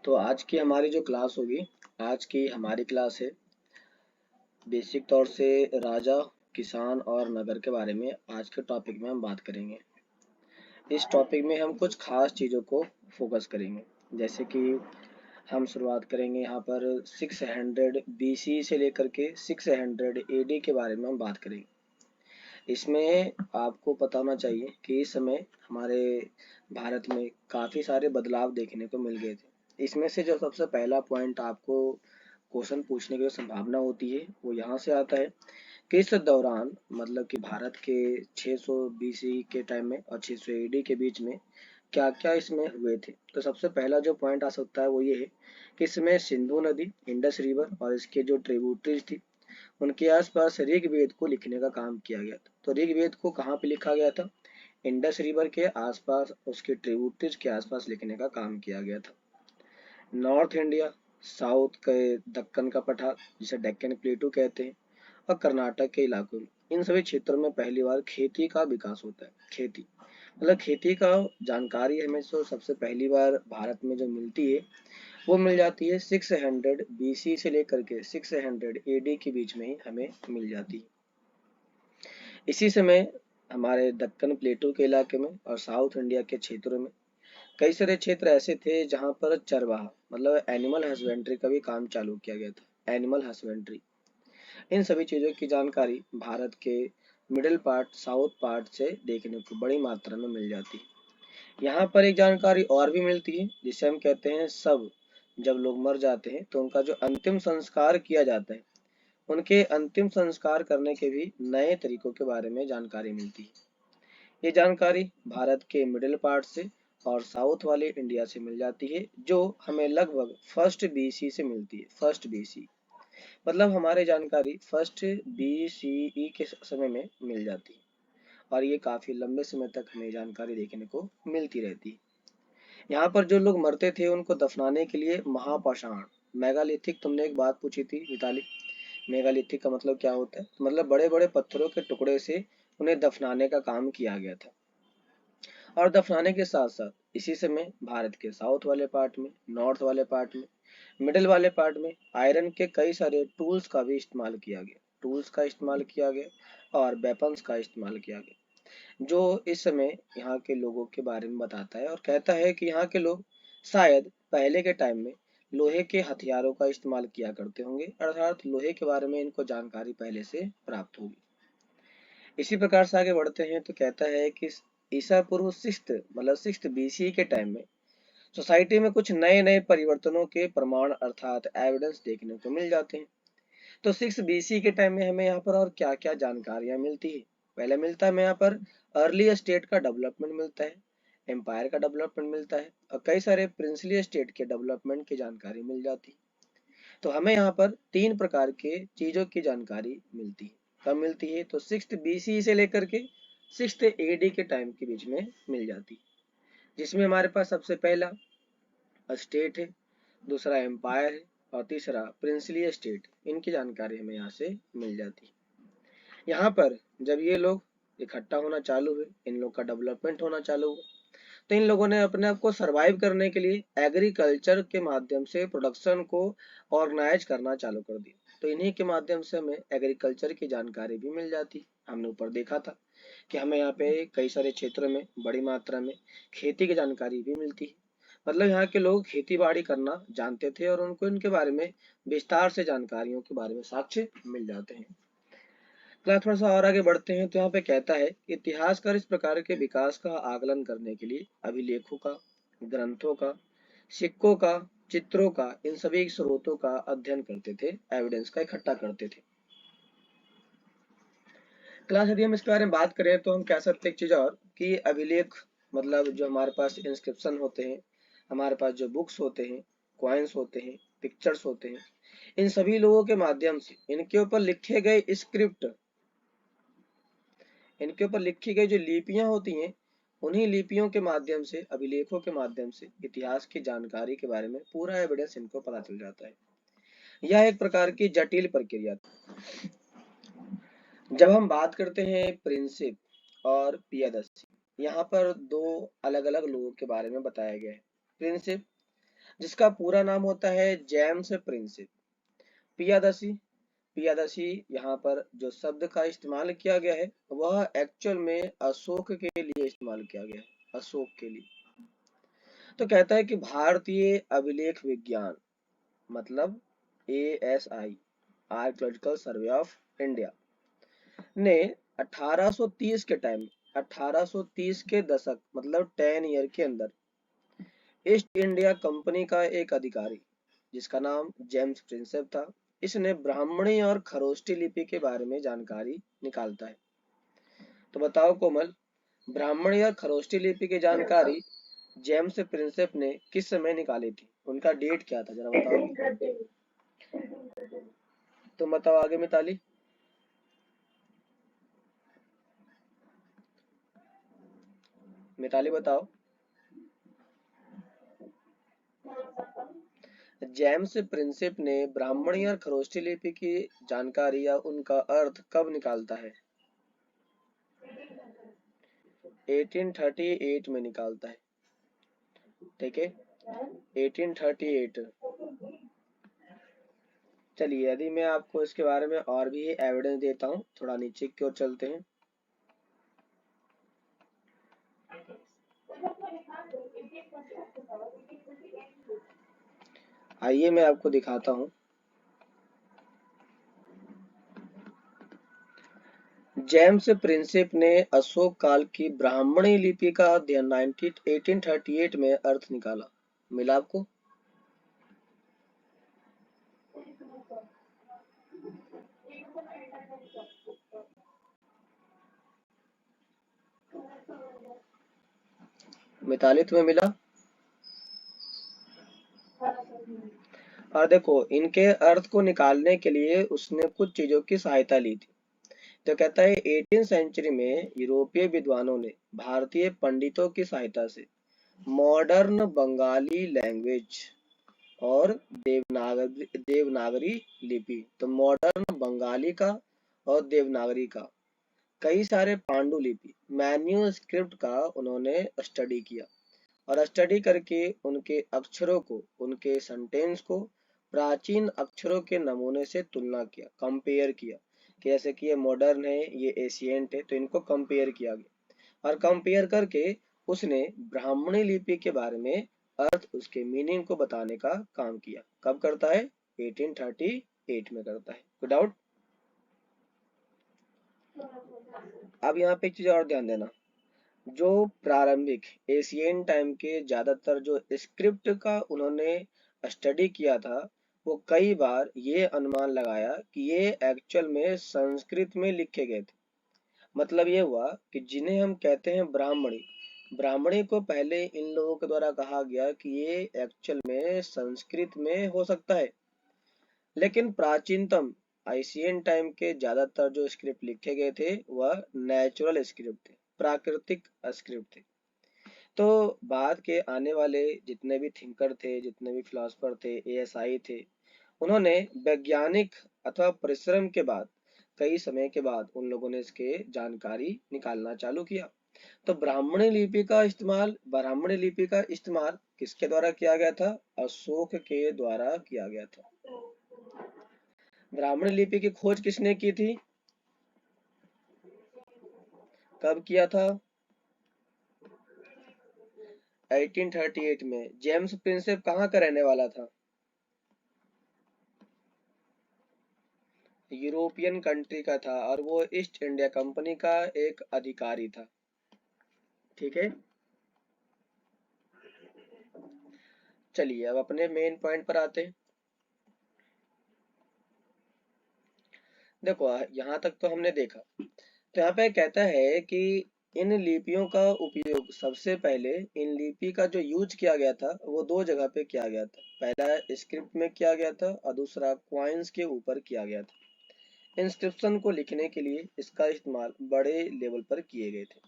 तो आज की हमारी जो क्लास होगी, आज की हमारी क्लास है बेसिक तौर से राजा, किसान और नगर के बारे में। आज के टॉपिक में हम बात करेंगे। इस टॉपिक में हम कुछ खास चीज़ों को फोकस करेंगे, जैसे कि हम शुरुआत करेंगे यहाँ पर 600 BC से लेकर के 600 AD के बारे में हम बात करेंगे। इसमें आपको पता होना चाहिए कि इस समय हमारे भारत में काफ़ी सारे बदलाव देखने को मिल गए थे। इसमें से जो सबसे पहला पॉइंट आपको क्वेश्चन पूछने की जो संभावना होती है वो यहाँ से आता है कि इस दौरान मतलब कि भारत के 600 BC के टाइम में और 600 AD के बीच में क्या क्या इसमें हुए थे। तो सबसे पहला जो पॉइंट आ सकता है वो ये है कि इसमें सिंधु नदी, इंडस रिवर और इसके जो ट्रिब्यूटरीज थी उनके आसपास ऋग्वेद को लिखने का काम किया गया था। तो ऋग्वेद को कहाँ पे लिखा गया था? इंडस रिवर के आसपास, उसके ट्रिब्यूटरीज के आसपास लिखने का काम किया गया था। नॉर्थ इंडिया, साउथ के दक्कन का पठार जिसे डेक्कन प्लेटू कहते हैं, और कर्नाटक के इलाकों में, इन सभी क्षेत्रों में पहली बार खेती का विकास होता है। खेती मतलब खेती का जानकारी हमें तो सबसे पहली बार भारत में जो मिलती है वो मिल जाती है 600 BC से लेकर के 600 AD के बीच में ही हमें मिल जाती है। इसी समय हमारे दक्कन प्लेटू के इलाके में और साउथ इंडिया के क्षेत्रों में कई सारे क्षेत्र ऐसे थे जहां पर चरवाहा मतलब एनिमल हस्बेंड्री का भी काम चालू किया गया था। एनिमल हस्बेंड्री, इन सभी चीजों की जानकारी भारत के मिडिल पार्ट, साउथ पार्ट से देखने को बड़ी मात्रा में मिल जाती है। यहाँ पर एक जानकारी और भी मिलती है जिसे हम कहते हैं सब। जब लोग मर जाते हैं तो उनका जो अंतिम संस्कार किया जाता है, उनके अंतिम संस्कार करने के भी नए तरीकों के बारे में जानकारी मिलती है। ये जानकारी भारत के मिडिल पार्ट से और साउथ वाले इंडिया से मिल जाती है, जो हमें लगभग फर्स्ट BC से मिलती है। फर्स्ट BC मतलब हमारे जानकारी फर्स्ट BCE के समय में मिल जाती है, और ये काफी लंबे समय तक हमें जानकारी देखने को मिलती रहती है। यहाँ पर जो लोग मरते थे उनको दफनाने के लिए महापाषाण, मेगालिथिक, तुमने एक बात पूछी थी मिताली, मेगालिथिक का मतलब क्या होता है? तो मतलब बड़े बड़े पत्थरों के टुकड़े से उन्हें दफनाने का काम किया गया था। और दफनाने के साथ साथ इसी समय भारत के साउथ वाले पार्ट में, नॉर्थ वाले पार्ट में, मिडिल वाले पार्ट में आयरन के कई सारे टूल्स का भी इस्तेमाल किया गया। टूल्स का इस्तेमाल किया गया और वेपन्स का इस्तेमाल किया गया, जो इस समय यहाँ के लोगों के बारे में बताता है और कहता है कि यहाँ के लोग शायद पहले के टाइम में लोहे के हथियारों का इस्तेमाल किया करते होंगे, अर्थात लोहे के बारे में इनको जानकारी पहले से प्राप्त होगी। इसी प्रकार से आगे बढ़ते हैं तो कहता है कि ईसा पूर्व 6th BC के टाइम में सोसाइटी में कुछ नए नए परिवर्तनों के प्रमाण अर्थात एविडेंस देखने को मिल जाते हैं। तो 6 BC के टाइम में हमें यहाँ पर और क्या क्या जानकारियां मिलती है? पहले मिलता है हमें यहाँ पर अर्ली स्टेट का डेवलपमेंट मिलता है, एम्पायर का डेवलपमेंट मिलता है और कई सारे प्रिंसली स्टेट के डेवलपमेंट की जानकारी मिल जाती है। तो हमें यहाँ पर 3 प्रकार के चीजों की जानकारी मिलती है। कब मिलती है? तो 6th BC से लेकर के 6th AD के टाइम के बीच में मिल जाती है, जिसमें हमारे पास सबसे पहला स्टेट है, दूसरा एम्पायर है और तीसरा प्रिंसली स्टेट। इनकी जानकारी हमें यहाँ से मिल जाती है। यहाँ पर जब ये लोग इकट्ठा होना चालू हुए, इन लोग का डेवलपमेंट होना चालू हुआ, तो इन लोगों ने अपने आप को सरवाइव करने के लिए एग्रीकल्चर के माध्यम से प्रोडक्शन को ऑर्गेनाइज करना चालू कर दिया। तो इन्हीं के माध्यम से हमें एग्रीकल्चर की जानकारी भी मिल जाती। हमने ऊपर देखा था कि हमें यहाँ पे कई सारे क्षेत्रों में बड़ी मात्रा में खेती की जानकारी भी मिलती है। मतलब यहाँ के लोग खेती बाड़ी करना जानते थे और उनको इनके बारे में विस्तार से जानकारियों के बारे में साक्ष्य मिल जाते हैं। क्लास थोड़ा सा और आगे बढ़ते हैं तो यहाँ पे कहता है इतिहासकार इस प्रकार के विकास का आकलन करने के लिए अभिलेखों का, ग्रंथों का, सिक्कों का, चित्रों का, इन सभी स्रोतों का अध्ययन करते थे, एविडेंस का इकट्ठा करते थे। क्लास यदि हम इसके बारे में बात करें तो हम कह सकते हैं एक चीज और कि अभिलेख मतलब जो हमारे पास इंस्क्रिप्शन होते हैं, हमारे पास जो बुक्स होते हैं, कॉइन्स होते हैं, पिक्चर्स होते हैं, इन सभी लोगों के माध्यम से इनके ऊपर लिखे गए स्क्रिप्ट, इनके ऊपर लिखी गई जो लिपियां होती हैं, उन्हीं लिपियों के माध्यम से, अभिलेखों के माध्यम से इतिहास की जानकारी के बारे में पूरा एविडेंस इनको पता चल जाता है। यह एक प्रकार की जटिल प्रक्रिया। जब हम बात करते हैं प्रिंसिप और पियादर्शी, यहाँ पर दो अलग अलग लोगों के बारे में बताया गया है। प्रिंसिप जिसका पूरा नाम होता है जेम्स प्रिंसेप। पियादसी। पियादसी यहाँ पर जो शब्द का इस्तेमाल किया गया है वह एक्चुअल में अशोक के लिए इस्तेमाल किया गया है, अशोक के लिए। तो कहता है कि भारतीय अभिलेख विज्ञान मतलब ASI, archaeological survey of India, ने 1830 के टाइम, 1830 के दशक मतलब 10 ईयर के अंदर ईस्ट इंडिया कंपनी का एक अधिकारी जिसका नाम जेम्स प्रिंसेप था, इसने ब्राह्मणी और खरोष्टी लिपि के बारे में जानकारी निकालता है। तो बताओ कोमल, ब्राह्मणी और खरोष्टी लिपि की जानकारी जेम्स प्रिंसेप ने किस समय निकाली थी? उनका डेट क्या था, जरा बताओ। तुम बताओ आगे मिताली। मिताली बताओ। जेम्स प्रिंसेप ने ब्राह्मणी और खरोष्टी लिपि की जानकारी या उनका अर्थ कब निकालता है? 1838 में निकालता है। ठीक है, 1838। चलिए, यदि मैं आपको इसके बारे में और भी एविडेंस देता हूँ, थोड़ा नीचे की ओर चलते हैं। आइए मैं आपको दिखाता हूँ। जेम्स प्रिंसेप ने अशोक काल की ब्राह्मणी लिपि का अध्ययन 1838 में अर्थ निकाला। मिला आपको? मिताली तुम्हें मिला? और देखो, इनके अर्थ को निकालने के लिए उसने कुछ चीजों की सहायता ली थी। तो कहता है 18th सेंचुरी में यूरोपीय विद्वानों ने भारतीय पंडितों की सहायता से मॉडर्न बंगाली लैंग्वेज और देवनागरी लिपि, तो मॉडर्न बंगाली का और देवनागरी का कई सारे पांडुलिपि मैन्यूस्क्रिप्ट का उन्होंने स्टडी किया और स्टडी करके उनके अक्षरों को, उनके सेंटेंस को प्राचीन अक्षरों के नमूने से तुलना किया, कंपेयर किया कि जैसे कि ये मॉडर्न है, ये एशियंट है, तो इनको कंपेयर किया गया और कंपेयर करके उसने ब्राह्मणी लिपि के बारे में अर्थ, उसके मीनिंग को बताने का काम किया। कब करता है? 1838 में करता है। कोई डाउट? अब यहाँ पे एक चीज और ध्यान देना, जो प्रारंभिक एशियन टाइम के ज्यादातर जो स्क्रिप्ट का उन्होंने स्टडी किया था, वो कई बार ये अनुमान लगाया कि ये एक्चुअल में संस्कृत में लिखे गए थे। मतलब ये हुआ कि जिन्हें हम कहते हैं ब्राह्मणी, ब्राह्मणी को पहले इन लोगों के द्वारा कहा गया कि ये एक्चुअल में संस्कृत में हो सकता है, लेकिन प्राचीनतम एशियन टाइम के ज्यादातर जो स्क्रिप्ट लिखे गए थे वह नेचुरल स्क्रिप्ट थे, प्राकृतिक स्क्रिप्ट थे। तो बाद के आने वाले जितने भी थिंकर थे, जितने भी फिलोसफर थे, ASI थे, उन्होंने वैज्ञानिक अथवा परिश्रम के बाद, कई समय के बाद उन लोगों ने इसके जानकारी निकालना चालू किया। तो ब्राह्मणी लिपि का इस्तेमाल किसके द्वारा किया गया था? अशोक के द्वारा किया गया था। ब्राह्मणी लिपि की खोज किसने की थी? कब किया था? 1838 में। जेम्स प्रिंसेप कहाँ का रहने वाला था? यूरोपियन कंट्री का था और वो ईस्ट इंडिया कंपनी का एक अधिकारी था। ठीक है, चलिए अब अपने मेन पॉइंट पर आते हैं। देखो, यहाँ तक तो हमने देखा। तो यहाँ पे कहता है कि इन लिपियों का उपयोग सबसे पहले, इन लिपि का जो यूज किया गया था वो दो जगह पे किया गया था। पहला स्क्रिप्ट में किया गया था और दूसरा क्वाइंस के ऊपर किया गया था। इंस्क्रिप्शन को लिखने के लिए इसका इस्तेमाल बड़े लेवल पर किए गए थे।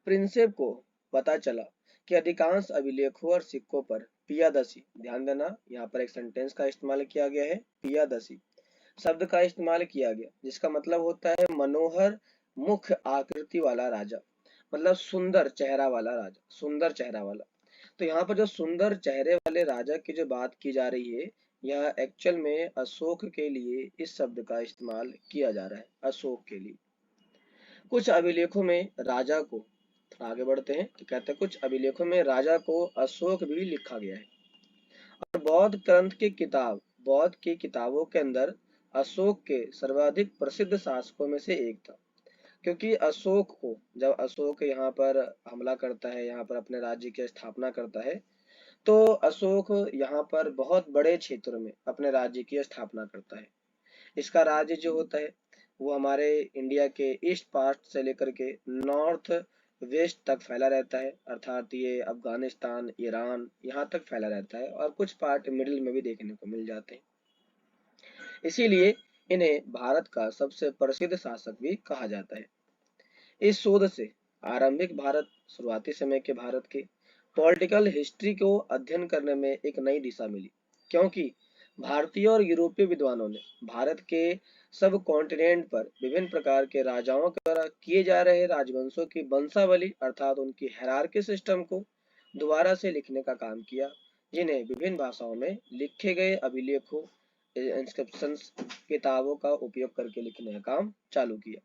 प्रिंसेप को पता चला कि अधिकांश अभिलेखों और सिक्कों पर पियादसी, ध्यान देना यहाँ पर एक सेंटेंस का इस्तेमाल किया गया है, पियादसी शब्द का इस्तेमाल किया गया, जिसका मतलब होता है मनोहर मुख्य आकृति वाला राजा, मतलब सुंदर चेहरा वाला राजा, सुंदर चेहरा वाला। तो यहाँ पर जो सुंदर चेहरे वाले राजा की जो बात की जा रही है, यह एक्चुअल में अशोक के लिए इस शब्द का इस्तेमाल किया जा रहा है, अशोक के लिए। कुछ अभिलेखों में राजा को, आगे बढ़ते हैं, तो कहते हैं कुछ अभिलेखों में राजा को अशोक भी लिखा गया है। और बौद्ध की किताबों के अंदर अशोक के सर्वाधिक प्रसिद्ध शासकों में से एक था। क्योंकि अशोक को, जब अशोक यहाँ पर हमला करता है, यहाँ पर अपने राज्य की स्थापना करता है, तो अशोक यहाँ पर बहुत बड़े क्षेत्र में अपने राज्य की स्थापना करता है। इसका राज्य जो होता है वो हमारे इंडिया के ईस्ट पार्ट से लेकर के नॉर्थ वेस्ट तक फैला रहता है, अर्थात ये अफगानिस्तान, ईरान यहाँ तक फैला रहता है, और कुछ पार्ट मिडिल में भी देखने को मिल जाते हैं। इसीलिए इन्हें भारत का सबसे प्रसिद्ध शासक भी कहा जाता है। इस शोध से आरंभिक भारत, शुरुआती समय के भारत के पॉलिटिकल हिस्ट्री को अध्ययन करने में एक नई दिशा मिली, क्योंकि भारतीय और यूरोपीय विद्वानों ने भारत के सब कॉन्टिनेंट पर विभिन्न प्रकार के राजाओं द्वारा किए जा रहे राजवंशों की वंशावली, अर्थात उनकी हायरार्की सिस्टम को दोबारा से लिखने का काम किया, जिन्हें विभिन्न भाषाओं में लिखे गए अभिलेखों, इंस्क्रिप्शंस, किताबों का उपयोग करके लिखने का काम चालू किया।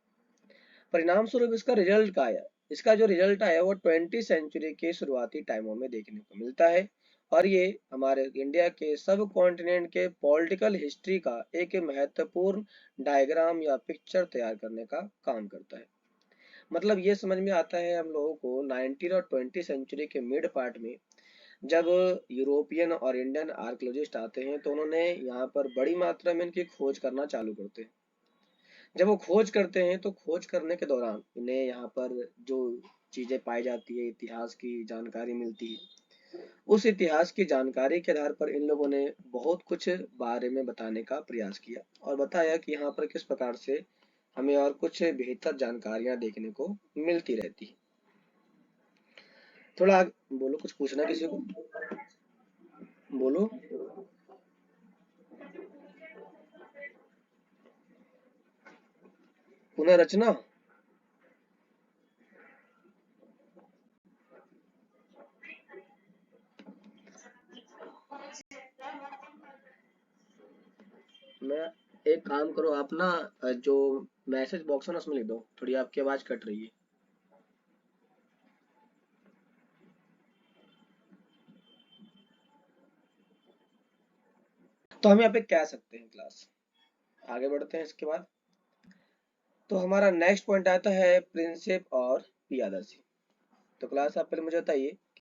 परिणाम स्वरूप इसका रिजल्ट क्या आया? इसका जो रिजल्ट आया वो 20वीं सेंचुरी के शुरुआती टाइमों में देखने को मिलता है, और ये हमारे इंडिया के सब कॉन्टिनेंट के पॉलिटिकल हिस्ट्री का एक महत्वपूर्ण डायग्राम या पिक्चर तैयार करने का काम करता है। मतलब ये समझ में आता है हम लोगों को 19 और 20 सेंचुरी के मिड पार्ट में, जब यूरोपियन और इंडियन आर्कियोलॉजिस्ट आते हैं, तो उन्होंने यहाँ पर बड़ी मात्रा में इनकी खोज करना चालू करते हैं। जब वो खोज करते हैं तो खोज करने के दौरान इन्हें यहाँ पर जो चीजें पाई जाती है, इतिहास की जानकारी मिलती है। उस इतिहास की जानकारी के आधार पर इन लोगों ने बहुत कुछ बारे में बताने का प्रयास किया, और बताया कि यहाँ पर किस प्रकार से हमें और कुछ बेहतर जानकारियां देखने को मिलती रहती है। थोड़ा बोलो, कुछ पूछना किसी को? बोलो। पुनर्रचना? मैं एक काम करो आप ना, जो मैसेज बॉक्स है ना उसमें लिख दो, थोड़ी आपकी आवाज कट रही है। तो हम यहाँ पे कह सकते हैं क्लास, आगे बढ़ते हैं इसके बाद। तो हमारा नेक्स्ट पॉइंट आता है प्रिंसिप और पियादर्शी। तो क्लास आप पहले मुझे बताइए